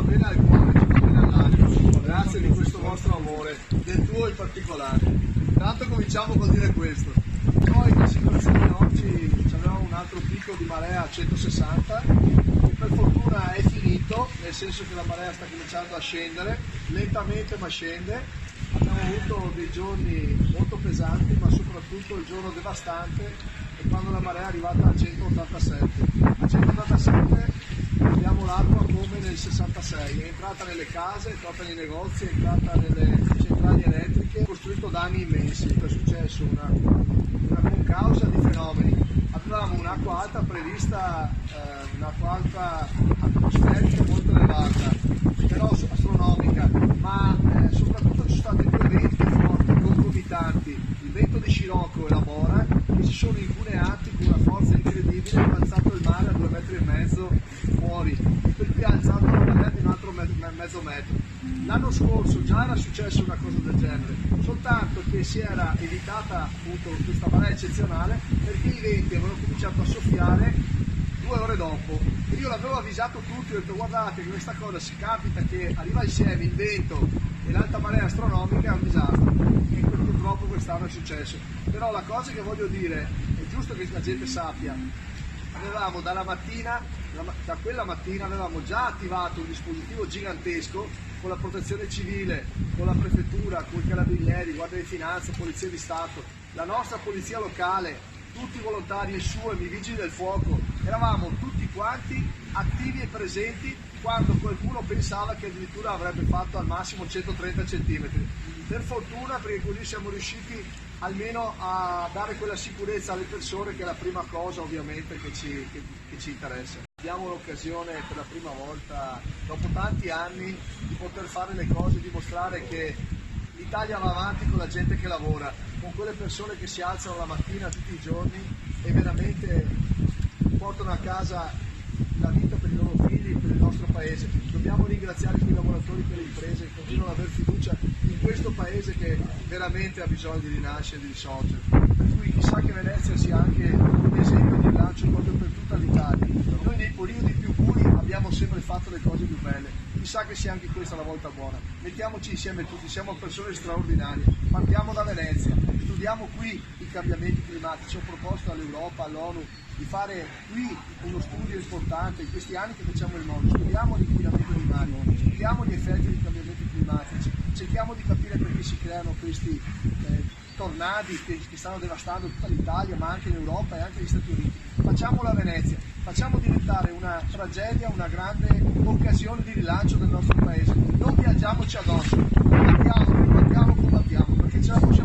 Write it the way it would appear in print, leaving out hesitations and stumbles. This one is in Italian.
fa bene al cuore, ci fa bene all'anima. Grazie di questo vostro amore, del tuo in particolare. Intanto cominciamo col dire questo. Noi la situazione oggi avevamo un altro picco di marea a 160, che per fortuna è finito, nel senso che la marea sta cominciando a scendere, lentamente ma scende. Abbiamo avuto dei giorni molto pesanti, ma soprattutto il giorno devastante è quando la marea è arrivata a 187. A 187 abbiamo l'acqua come nel 66, è entrata nelle case, è entrata nei negozi, è entrata nelle centrali elettriche, ha costruito danni immensi. È successo una concausa di fenomeni. Avevamo un'acqua alta prevista, un'acqua alta atmosferica molto elevata, però astronomica, ma soprattutto ci sono stati due venti forti concomitanti, il vento di Scirocco e la Bora, che si sono incuneati con una forza incredibile e hanno alzato il mare a 2,5 metri fuori, per cui ha alzato la marea di un altro mezzo metro. L'anno scorso già era successa una cosa del genere, soltanto che si era evitata appunto questa marea eccezionale perché i venti avevano cominciato a soffiare 2 ore dopo. E io l'avevo avvisato tutti, ho detto guardate che questa cosa si capita che arriva insieme il vento e l'alta marea astronomica, è un disastro, e purtroppo quest'anno è successo. Però la cosa che voglio dire, è giusto che la gente sappia, avevamo da quella mattina avevamo già attivato un dispositivo gigantesco con la protezione civile, con la prefettura, con i carabinieri, guardia di finanza, polizia di Stato, la nostra polizia locale, tutti i volontari, il SUEM, i vigili del fuoco. Eravamo tutti quanti attivi e presenti quando qualcuno pensava che addirittura avrebbe fatto al massimo 130 centimetri. Per fortuna, perché così siamo riusciti almeno a dare quella sicurezza alle persone, che è la prima cosa ovviamente che ci interessa. Abbiamo l'occasione per la prima volta, dopo tanti anni, di poter fare le cose, dimostrare che l'Italia va avanti con la gente che lavora, con quelle persone che si alzano la mattina tutti i giorni e veramente portano a casa la vita per i loro figli, per il nostro paese. Dobbiamo ringraziare quei lavoratori, quelle imprese che continuano ad avere fiducia in questo paese che veramente ha bisogno di rinascere, di risorgere. Per cui chissà che Venezia sia anche un esempio di rilancio proprio per tutta l'Italia. Noi nei periodi più bui abbiamo sempre fatto le cose più belle. Chissà che sia anche questa la volta buona. Mettiamoci insieme tutti, siamo persone straordinarie. Partiamo da Venezia, studiamo qui i cambiamenti climatici. Ho proposto all'Europa, all'ONU, di fare qui uno studio importante in questi anni che facciamo il mondo. Studiamo l'inquinamento dei mari, studiamo gli effetti dei cambiamenti climatici, cerchiamo di capire perché si creano questi tornadi che stanno devastando tutta l'Italia, ma anche l'Europa e anche gli Stati Uniti. Facciamolo a Venezia, facciamo diventare una tragedia, una grande occasione di rilancio del nostro paese. Non viaggiamoci addosso, combattiamo, perché ce la possiamo